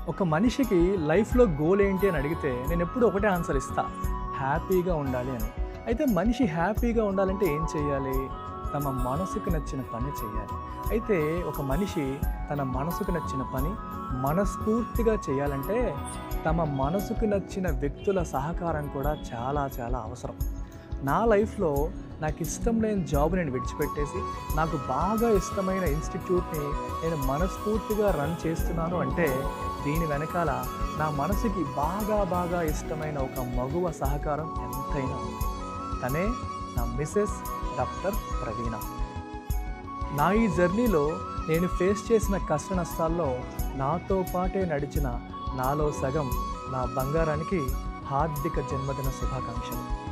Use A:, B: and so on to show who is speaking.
A: ఒక మనిషికి లైఫ్‌లో గోల్ ఏంటి అని అడిగితే నేనెప్పుడూ ఒకటే ఆన్సర్ ఇస్తా. హ్యాపీగా ఉండాలి అని. అయితే మనిషి హ్యాపీగా ఉండాలంటే ఏం చేయాలి? తమ మనసుకు నచ్చిన పని చేయాలి. అయితే ఒక మనిషి తన మనసుకు నచ్చిన పని మనస్ఫూర్తిగా చేయాలంటే తమ మనసుకు నచ్చిన వ్యక్తుల సహకారం కూడా చాలా చాలా అవసరం. నా లైఫ్‌లో నాకు ఇష్టం లేని జాబ్ నేను విడిచిపెట్టేసి నాకు బాగా ఇష్టమైన ఇన్‌స్టిట్యూట్‌ని నేను మనస్ఫూర్తిగా రన్ చేస్తున్నాను అంటే దీని వెనకాల నా మనసుకి బాగా ఇష్టమైన ఒక మగువ సహకారం ఎంతైనా ఉంది. తనే నా మిసెస్ డాక్టర్ ప్రవీణ. నా ఈ జర్నీలో నేను ఫేస్ చేసిన కష్ట నష్టాల్లో నాతో పాటే నడిచిన నాలో సగం నా బంగారానికి హార్దిక జన్మదిన శుభాకాంక్షలు.